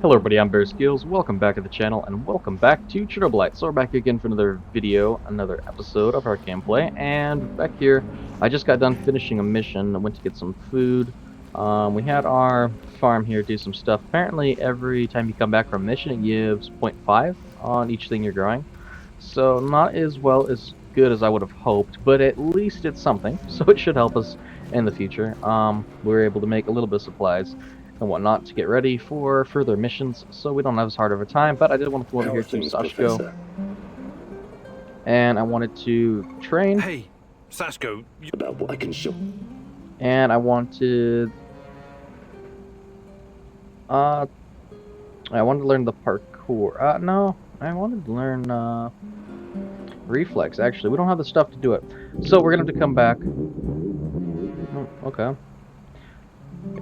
Hello everybody, I'm Skills. Welcome back to the channel, and welcome back to Chernobylite. So we're back again for another video, another episode of our gameplay, and back here, I just got done finishing a mission. I went to get some food. We had our farm here do some stuff. Apparently, every time you come back from a mission, it gives 0.5 on each thing you're growing. So not as good as I would have hoped, but at least it's something, so it should help us in the future. We were able to make a little bit of supplies and whatnot to get ready for further missions, so we don't have as hard of a time. But I did want to come over here to Sashko, and I wanted to train. Hey, Sashko, about what I can show. And I wanted, I wanted to learn the parkour. No, I wanted to learn reflex. Actually, we don't have the stuff to do it, so we're gonna have to come back. Oh, okay.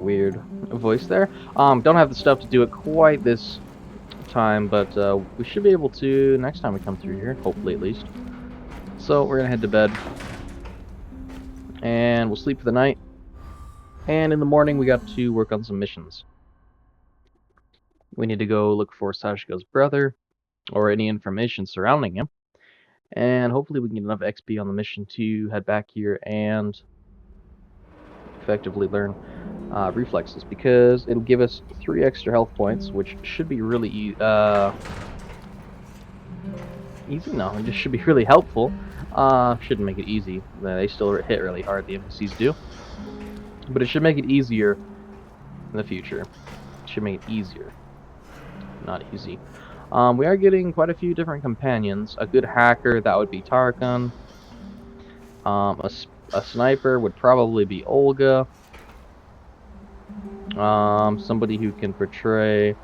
Weird voice there. Don't have the stuff to do it quite this time, but we should be able to next time we come through here, hopefully at least. So we're gonna head to bed, and we'll sleep for the night. And in the morning, we got to work on some missions. We need to go look for Sashko's brother, or any information surrounding him, and hopefully we can get enough XP on the mission to head back here and effectively learn reflexes, because it'll give us 3 extra health points, which should be really easy. No, it just should be really helpful. Shouldn't make it easy. They still hit really hard, the NPCs do, but it should make it easier in the future. It should make it easier, not easy. We are getting quite a few different companions. A good hacker, that would be Tarkan. A sniper would probably be Olga. Somebody who can portray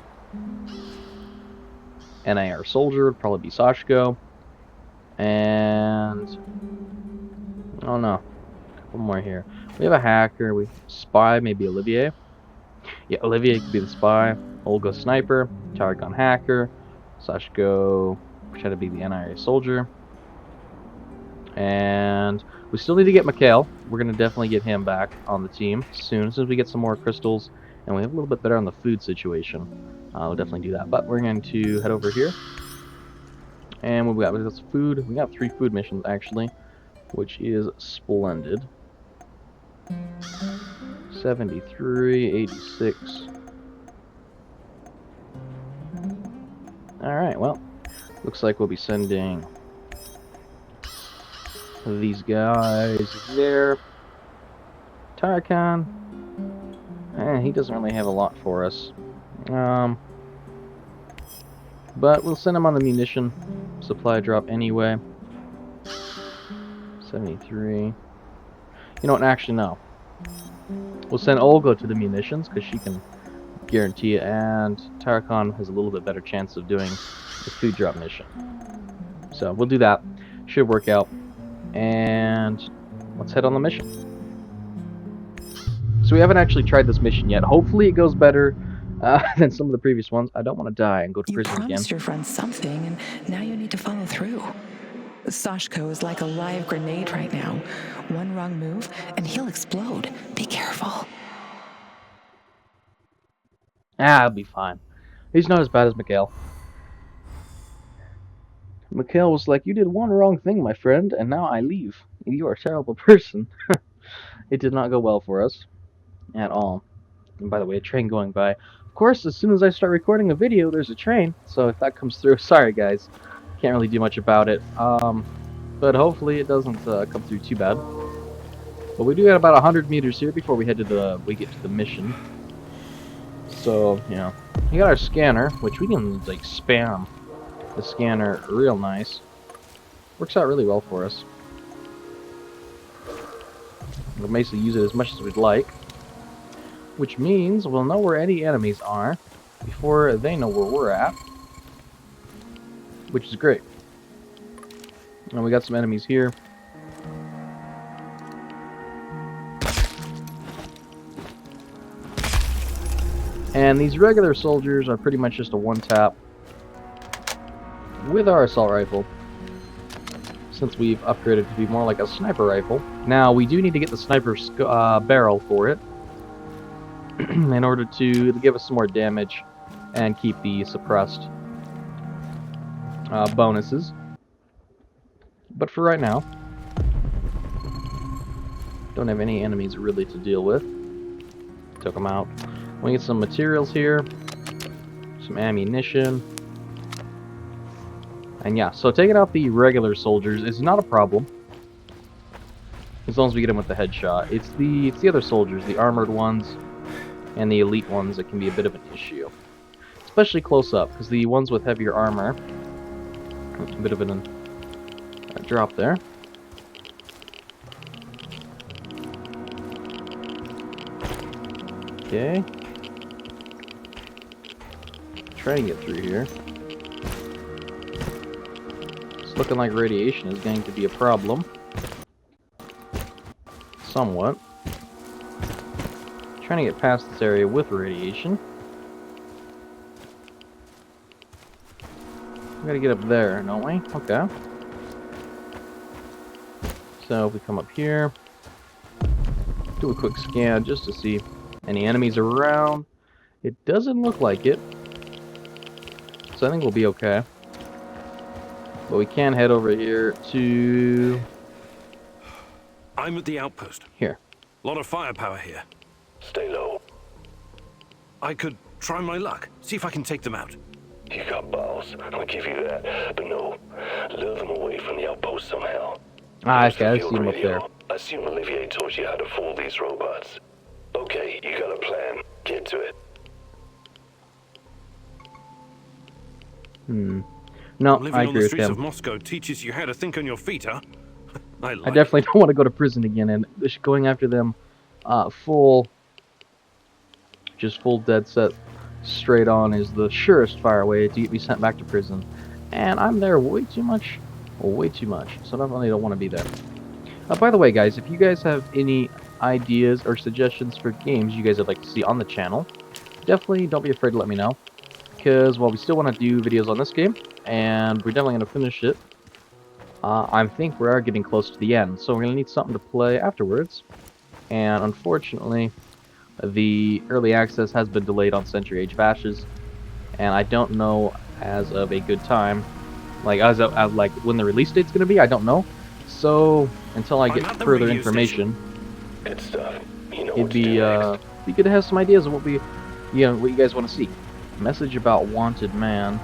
an AR soldier would probably be Sashko. And oh no, a couple more here. We have a hacker. We spy, maybe Olivier. Yeah, Olivier could be the spy. Olga sniper. Tarkan hacker. Sashko pretend to be the NIA soldier. And we still need to get Mikhail. We're going to definitely get him back on the team soon. As soon as we get some more crystals and we have a little bit better on the food situation, we'll definitely do that. But we're going to head over here. And what we got? We got some food. We got 3 food missions, actually, which is splendid. 73, 86. Alright, well, looks like we'll be sending these guys there. Tarkan, he doesn't really have a lot for us, but we'll send him on the munition supply drop anyway. 73. You know what? Actually, no. We'll send Olga to the munitions because she can guarantee it, and Tarkan has a little bit better chance of doing the food drop mission. So we'll do that. Should work out. And let's head on the mission. So we haven't actually tried this mission yet. Hopefully it goes better than some of the previous ones. I don't want to die and go to prison again. You promised your friend something, and now you need to follow through. Sashko is like a live grenade right now. One wrong move, and he'll explode. Be careful. I'll be fine. He's not as bad as Mikhail. Mikhail was like, "You did one wrong thing, my friend, and now I leave. You are a terrible person." It did not go well for us at all. And by the way, a train going by. Of course, as soon as I start recording a video, there's a train. So if that comes through, sorry guys, can't really do much about it. But hopefully it doesn't come through too bad. But we do got about 100 meters here before we get to the mission. So yeah, we got our scanner, which we can like spam the scanner real nice. Works out really well for us. We'll basically use it as much as we'd like, which means we'll know where any enemies are before they know where we're at, which is great. And we got some enemies here. And these regular soldiers are pretty much just a one-tap with our assault rifle, since we've upgraded to be more like a sniper rifle. Now, we do need to get the sniper barrel for it, in order to give us some more damage and keep the suppressed bonuses. But for right now, don't have any enemies really to deal with. Took them out. We get some materials here, some ammunition, and yeah. So taking out the regular soldiers is not a problem, as long as we get them with the headshot. It's the other soldiers, the armored ones, and the elite ones that can be a bit of an issue, especially close up, because the ones with heavier armor, a bit of a drop there. Okay. Try and get through here. It's looking like radiation is going to be a problem. Somewhat. Trying to get past this area with radiation. We gotta get up there, don't we? Okay. So if we come up here, do a quick scan just to see any enemies around. It doesn't look like it, so I think we'll be okay. But we can head over here to... I'm at the outpost. here. A lot of firepower here. Stay low. I could try my luck, see if I can take them out. You got balls, I'll give you that. But no, lure them away from the outpost somehow. Ah, Use okay, the I field see him up radio. there. I assume Olivier taught you how to fool these robots. Okay, you got a plan. Get to it. No, Living I on agree the with streets of him. Moscow teaches you how to think on your feet, huh? I I definitely don't want to go to prison again, and just going after them full dead set straight on is the surest-fire way to get me sent back to prison. And I'm there way too much, so I definitely don't want to be there. By the way, guys, if you guys have any ideas or suggestions for games you guys would like to see on the channel, definitely don't be afraid to let me know. Because, well, we still want to do videos on this game, and we're definitely going to finish it. I think we are getting close to the end, so we're going to need something to play afterwards. And unfortunately, the early access has been delayed on Century Age patches, and I don't know as of a good time, like as like when the release date's going to be. I don't know. So until I get further information, Good stuff. You know it'd what to do next. be good to have some ideas of what what you guys want to see. Message about wanted man.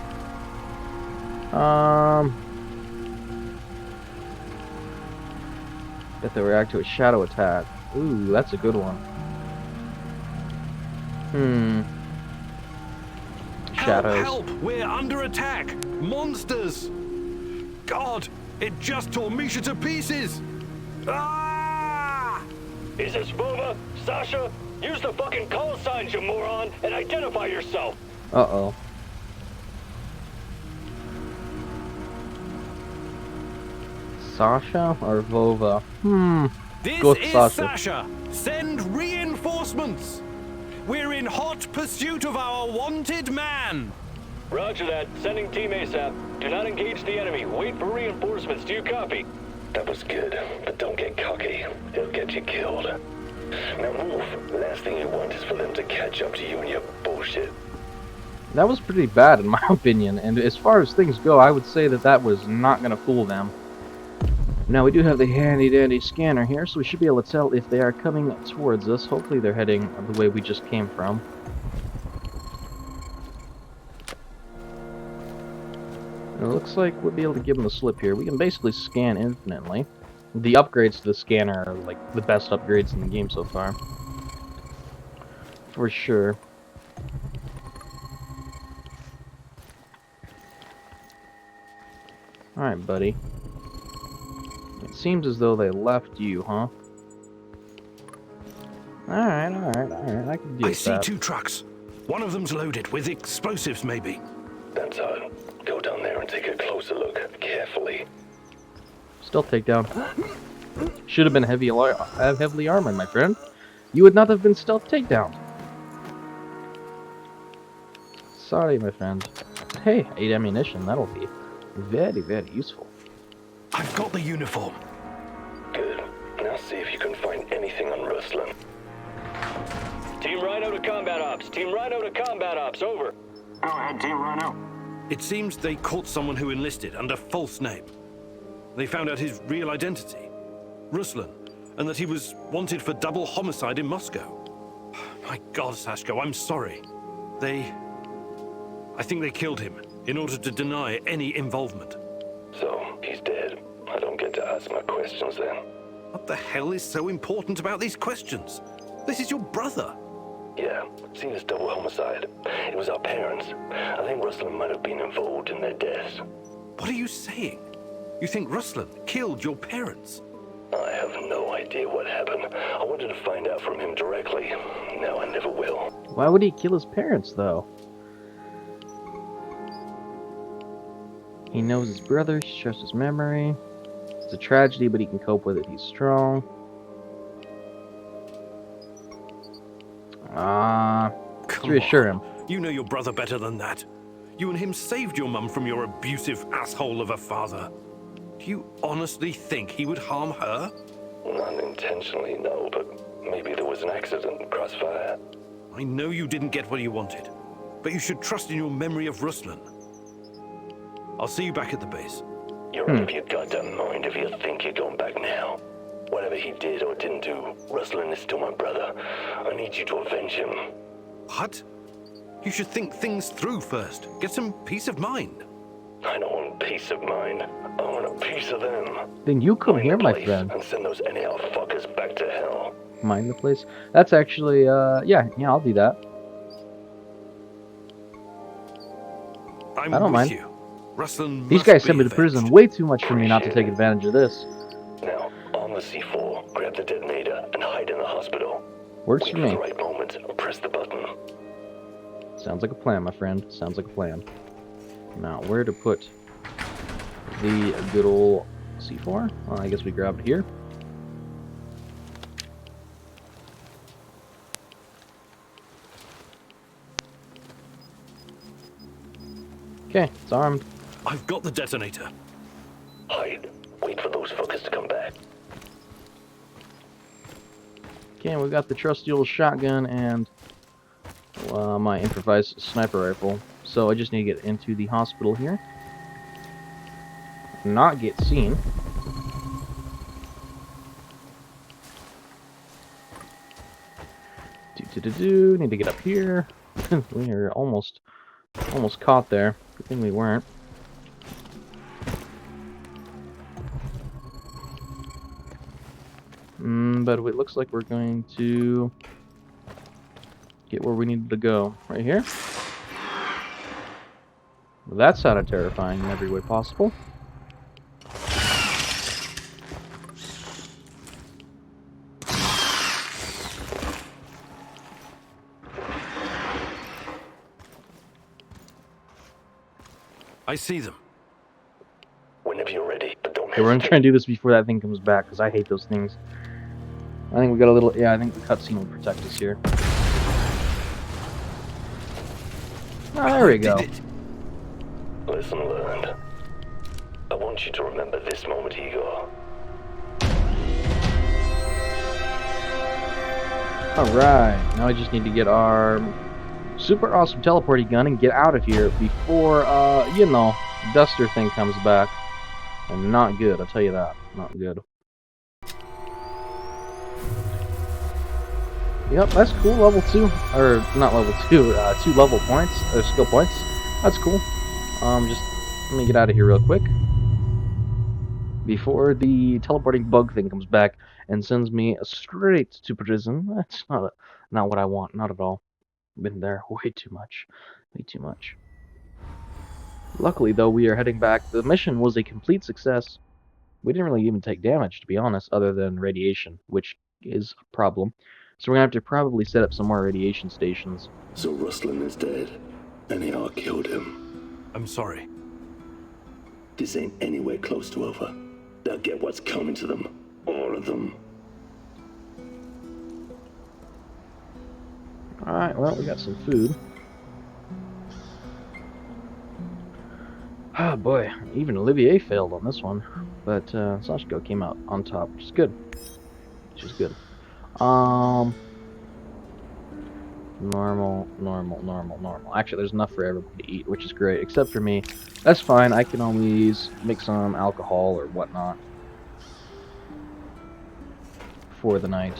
That they react to a shadow attack. Ooh, that's a good one. Shadows. Help! We're under attack! Monsters! God! It just tore Misha to pieces! Ah! Is this Vova? Sasha? Use the fucking call signs, you moron, and identify yourself. Uh-oh. Sasha or Vova? This Go with is Sasha. Sasha! Send reinforcements! We're in hot pursuit of our wanted man! Roger that. Sending team ASAP. Do not engage the enemy. Wait for reinforcements. Do you copy? That was good, but don't get cocky. It'll get you killed. Now move. Last thing you want is for them to catch up to you and your bullshit. That was pretty bad in my opinion, and as far as things go, I would say that that was not going to fool them. Now we do have the handy dandy scanner here, so we should be able to tell if they are coming towards us. Hopefully they're heading the way we just came from. And it looks like we'll be able to give them the slip here. We can basically scan infinitely. The upgrades to the scanner are like the best upgrades in the game so far. For sure. Alright, buddy. It seems as though they left you, huh? Alright, I can deal I with see that. 2 trucks. One of them's loaded with explosives, maybe. That's odd. Go down there and take a closer look. Carefully. Stealth takedown. Should have been heavily armored, my friend. You would not have been stealth takedown. Sorry, my friend. Hey, 8 ammunition. That'll be very, very useful. I've got the uniform. Good. Now see if you can find anything on Ruslan. Team Rhino to combat ops. Team Rhino to combat ops. Over. Go ahead, Team Rhino. It seems they caught someone who enlisted under false name. They found out his real identity, Ruslan, and that he was wanted for double homicide in Moscow. My God, Sashko, I'm sorry. I think they killed him in order to deny any involvement. So, he's dead. I don't get to ask my questions then. What the hell is so important about these questions? This is your brother. Yeah, seen as double homicide. It was our parents. I think Ruslan might have been involved in their deaths. What are you saying? You think Ruslan killed your parents? I have no idea what happened. I wanted to find out from him directly. Now I never will. Why would he kill his parents, though? He knows his brother, he trusts his memory. It's a tragedy, but he can cope with it. He's strong. Let's reassure him. You know your brother better than that. You and him saved your mum from your abusive asshole of a father. Do you honestly think he would harm her? Not intentionally, no, but maybe there was an accident, crossfire. I know you didn't get what you wanted, but you should trust in your memory of Ruslan. I'll see you back at the base. You're out of your goddamn mind if you think you're going back now. Whatever he did or didn't do, Ruslan is still my brother. I need you to avenge him. What? You should think things through first. Get some peace of mind. I don't want peace of mind. I want a piece of them. Then you come Mind here, the my place friend. And send those anyhow fuckers back to hell. Mind the place. That's actually, yeah, I'll do that. I'm I don't with mind. you. Ruslan These must guys be sent me to prison avenged. way too much for me not to take advantage of this. Now, on the C4, grab the detonator and hide in the hospital. Works Wait for for me. the right moment and press the button. Sounds like a plan, my friend. Sounds like a plan. Now, where to put the good old C4? Well, I guess we grab it here. Okay, it's armed. I've got the detonator. Hide. Wait for those fuckers to come back. Okay, we got the trusty old shotgun and my improvised sniper rifle. So I just need to get into the hospital here. Not get seen. Need to get up here. We are almost caught there. Good thing we weren't. But it looks like we're going to get where we needed to go. Right here. Well, that sounded terrifying in every way possible. I see them. Whenever you're ready, but don't Okay, we're gonna try and do this before that thing comes back, because I hate those things. I think we got a little... Yeah, I think the cutscene will protect us here. Ah, there we go. Did it. Lesson learned. I want you to remember this moment, Igor. Alright, now I just need to get our super awesome teleporting gun and get out of here before, you know, Duster thing comes back. And not good, I'll tell you that. Not good. Yep, that's cool, level 2. Or, not level 2, 2 level points, or skill points. That's cool. Just, let me get out of here real quick. Before the teleporting bug thing comes back and sends me straight to prison. That's not what I want, not at all. Been there way too much. Way too much. Luckily, though, we are heading back. The mission was a complete success. We didn't really even take damage, to be honest, other than radiation, which is a problem. So we're going to have to probably set up some more radiation stations. So Ruslan is dead. Anyhow killed him. I'm sorry. This ain't anywhere close to over. They'll get what's coming to them. All of them. Alright, well, we got some food. Oh boy, even Olivier failed on this one. But Sashko came out on top, which is good. Which is good. Normal, normal, normal, normal. Actually, there's enough for everybody to eat, which is great, except for me. That's fine. I can always make some alcohol or whatnot for the night.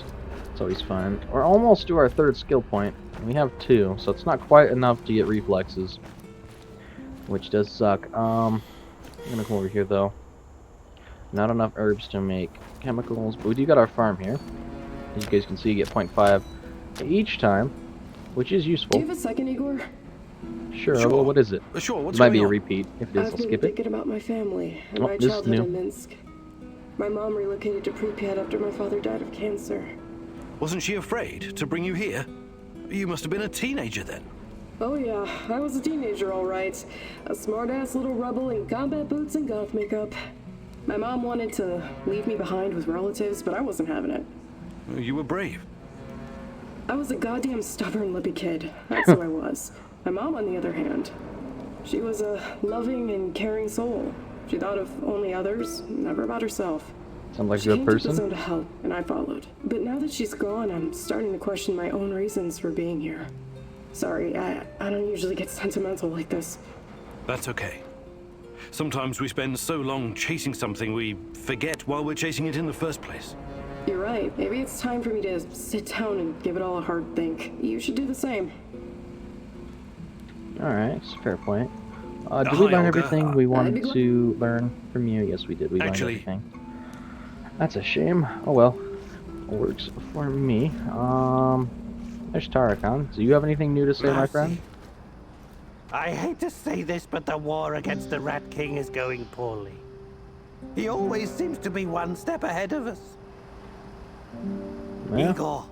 It's always fine. We're almost to our 3rd skill point. We have 2, so it's not quite enough to get reflexes, which does suck. I'm gonna come over here though. Not enough herbs to make chemicals, but we do got our farm here. As you guys can see, you get 0.5 each time, which is useful. Do you have a second, Igor? Sure. Sure. Well, what is it? Sure, what's Might be going a on? repeat. If it is, I've I'll been skip it. thinking about my family and Oh, my this is childhood new. in Minsk. My mom relocated to Pripyat after my father died of cancer. Wasn't she afraid to bring you here? You must have been a teenager then. Oh yeah, I was a teenager all right. A smart-ass little rebel in combat boots and goth makeup. My mom wanted to leave me behind with relatives, but I wasn't having it. You were brave. I was a goddamn stubborn lippy kid. That's who I was. My mom, on the other hand, she was a loving and caring soul. She thought of only others, never about herself. Sounds like a She good came to the person. zone to help, and I followed. But now that she's gone, I'm starting to question my own reasons for being here. Sorry, I don't usually get sentimental like this. That's okay. Sometimes we spend so long chasing something we forget why we're chasing it in the first place. You're right. Maybe it's time for me to sit down and give it all a hard think. You should do the same. Alright, it's a fair point. Did we Hi, learn Olga. everything we wanted I'd be to learn from you? Yes, we did. We learned Actually- everything. That's a shame. Oh well. Works for me. There's Tarakan. Do you have anything new to say, my friend? I hate to say this, but the war against the Rat King is going poorly. He always seems to be one step ahead of us. Yeah. Igor,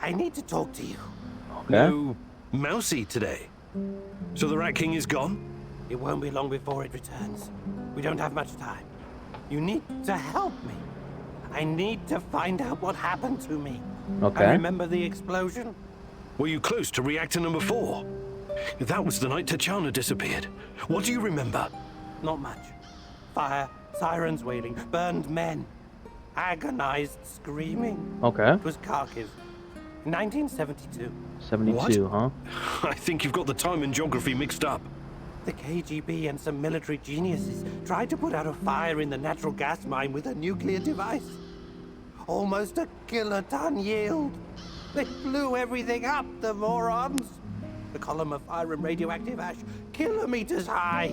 I need to talk to you. Okay. No Mousy today. So the Rat King is gone? It won't be long before it returns. We don't have much time. You need to help me. I need to find out what happened to me. Okay. I remember the explosion. Were you close to reactor number 4? That was the night Tachana disappeared. What do you remember? Not much. Fire, sirens wailing, burned men, agonized screaming. Okay. It was Kharkiv, 1972. 72, huh? I think you've got the time and geography mixed up. The KGB and some military geniuses tried to put out a fire in the natural gas mine with a nuclear device. Almost a kiloton yield. They blew everything up, the morons. The column of fire and radioactive ash, kilometers high.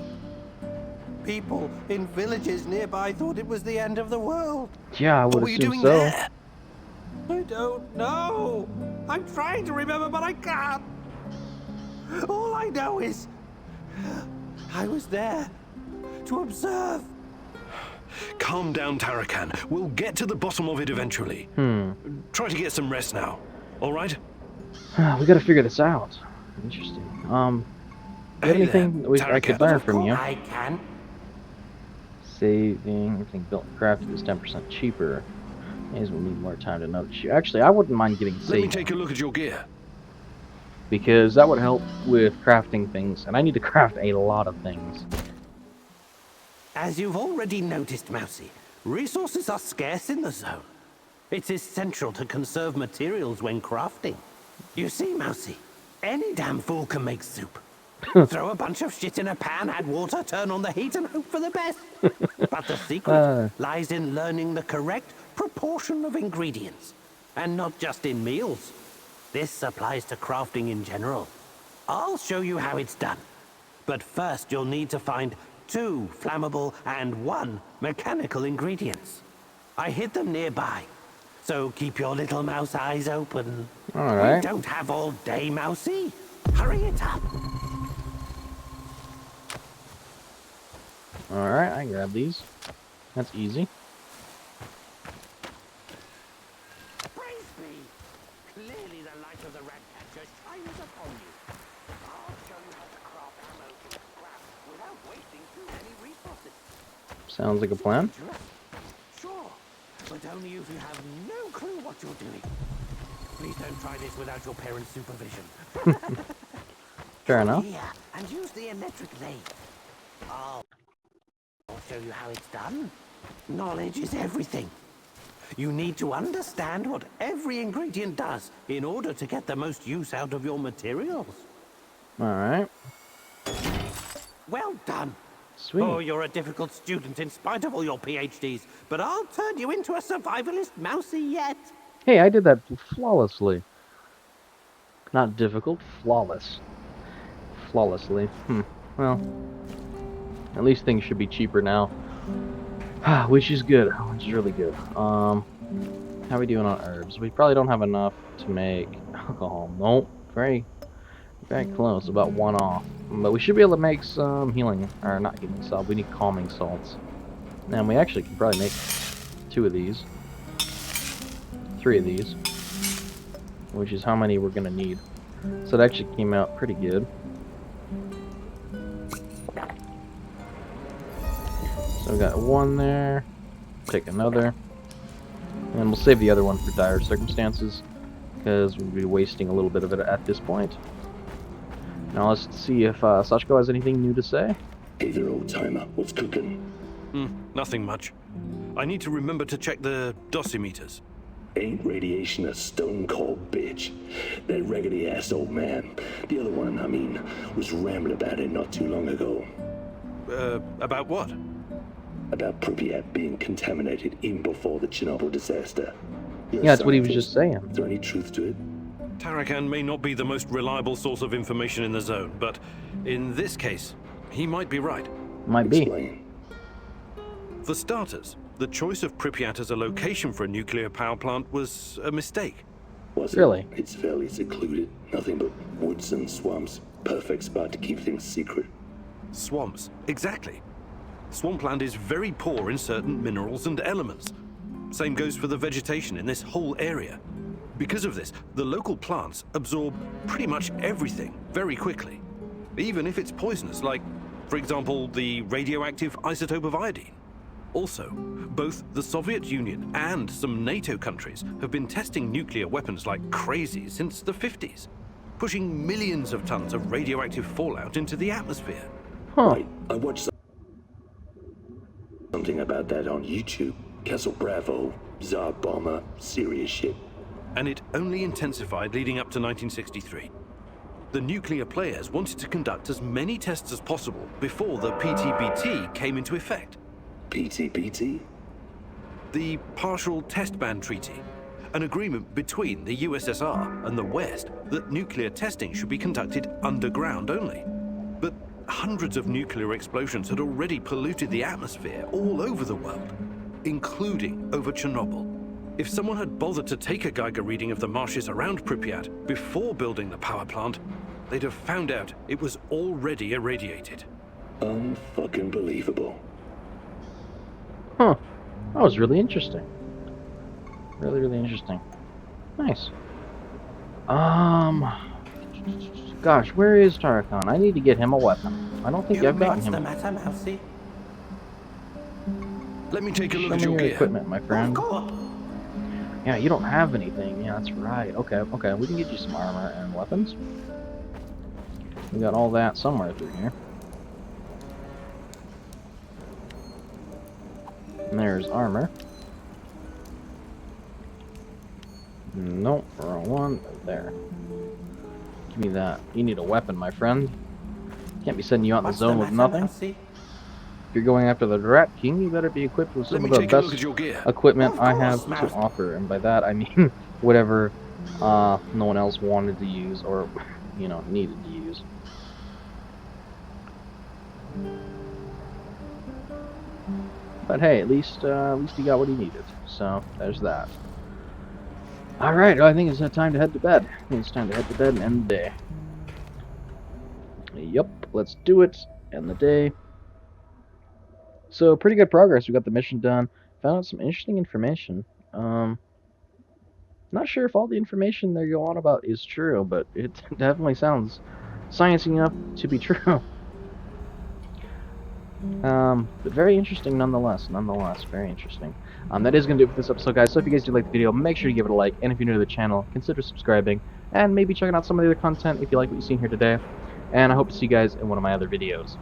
People in villages nearby thought it was the end of the world. Yeah, I What would were you assume doing so. there? I don't know. I'm trying to remember, but I can't. All I know is I was there to observe. Calm down, Tarakan. We'll get to the bottom of it eventually. Try to get some rest now. All right? We gotta figure this out. Interesting. Do you have Hey anything there, I could Tarakan. learn from you? I can. Saving, everything built and crafted is 10% cheaper. Means we'll need more time to notice you. Actually, I wouldn't mind getting Let me saved, take a look at your gear. because that would help with crafting things, and I need to craft a lot of things. As you've already noticed, Mousy, resources are scarce in the zone. It's essential to conserve materials when crafting. You see, Mousy, any damn fool can make soup. Throw a bunch of shit in a pan, add water, turn on the heat, and hope for the best. But the secret lies in learning the correct proportion of ingredients. And not just in meals. This applies to crafting in general. I'll show you how it's done. But first, you'll need to find 2 flammable and 1 mechanical ingredients. I hid them nearby. So keep your little mouse eyes open. All right. We don't have all day, Mousy. Hurry it up. Alright, I grab these. That's easy. Praise me. Clearly the light of the rat catcher shines upon you. I'll show you how to craft ammo from scrap without wasting too many resources. Sounds like a plan. Sure, but only if you have no clue what you're doing. Please don't try this without your parents' supervision. Fair enough. Here, and use the electric lathe. I'll show you how it's done. Knowledge is everything. You need to understand what every ingredient does in order to get the most use out of your materials. Alright. Well done. Sweet. Oh, you're a difficult student in spite of all your PhDs, but I'll turn you into a survivalist mousy yet. Hey, I did that flawlessly. Not difficult, flawless. Flawlessly. Well, at least things should be cheaper now. Which is good. Which is really good. How are we doing on herbs? We probably don't have enough to make alcohol. Nope. Very close. About one off. But we should be able to make some healing, or not healing salve. We need calming salts. And we actually can probably make 2 of these. 3 of these. Which is how many we're gonna need. So it actually came out pretty good. So we got 1 there. Take another. And we'll save the other one for dire circumstances, because we'll be wasting a little bit of it at this point. Now let's see if Sashko has anything new to say. Hey there, old timer. What's cooking? Nothing much. I need to remember to check the dosimeters. Ain't radiation a stone cold bitch? That raggedy-ass old man, the other one, I mean, was rambling about it not too long ago. About what? About Pripyat being contaminated even before the Chernobyl disaster. You're a Yeah, that's what he was scientist. just saying. Is there any truth to it? Tarakan may not be the most reliable source of information in the zone, but in this case, he might be right. Might be. Explain. For starters, the choice of Pripyat as a location for a nuclear power plant was a mistake. Was Really? it? It's fairly secluded. Nothing but woods and swamps. Perfect spot to keep things secret. Swamps, exactly. Swampland is very poor in certain minerals and elements. Same goes for the vegetation in this whole area. Because of this, the local plants absorb pretty much everything very quickly. Even if it's poisonous, like, for example, the radioactive isotope of iodine. Also, both the Soviet Union and some NATO countries have been testing nuclear weapons like crazy since the 50s, pushing millions of tons of radioactive fallout into the atmosphere. Huh. I watched something about that on YouTube. Castle Bravo, Tsar Bomber, serious shit. And it only intensified leading up to 1963. The nuclear players wanted to conduct as many tests as possible before the PTBT came into effect. PTBT? The Partial Test Ban Treaty, an agreement between the USSR and the West that nuclear testing should be conducted underground only. But hundreds of nuclear explosions had already polluted the atmosphere all over the world, including over Chernobyl. If someone had bothered to take a Geiger reading of the marshes around Pripyat before building the power plant, they'd have found out it was already irradiated. Unfucking believable. Huh. That was really interesting. Really interesting. Nice. Gosh, where is Tarakan? I need to get him a weapon. I don't think I've gotten What's him. the matter, Mousy? Let me take a look Show at me your your gear. equipment, my friend. Go on. Yeah, you don't have anything. Yeah, that's right. Okay. We can get you some armor and weapons. We got all that somewhere through here. And there's armor. Nope, wrong one. There. Give me that. You need a weapon, my friend. Can't be sending you out in the What's zone the with matter, nothing. Mousy? If you're going after the Rat King, you better be equipped with Let some me of the take a look at best your gear. equipment Of I course, have to Master. offer. And by that, I mean whatever no one else wanted to use or, needed to use. But hey, at least he got what he needed. So there's that. All right, I think it's time to head to bed. I think it's time to head to bed and end the day. Yep, let's do it. End the day. So pretty good progress. We got the mission done. Found out some interesting information. Not sure if all the information they go on about is true, but it definitely sounds sciencey enough to be true. But very interesting nonetheless. Very interesting. That is going to do it for this episode, guys. So if you guys did like the video, make sure you give it a like. And if you're new to the channel, consider subscribing. And maybe checking out some of the other content if you like what you've seen here today. And I hope to see you guys in one of my other videos.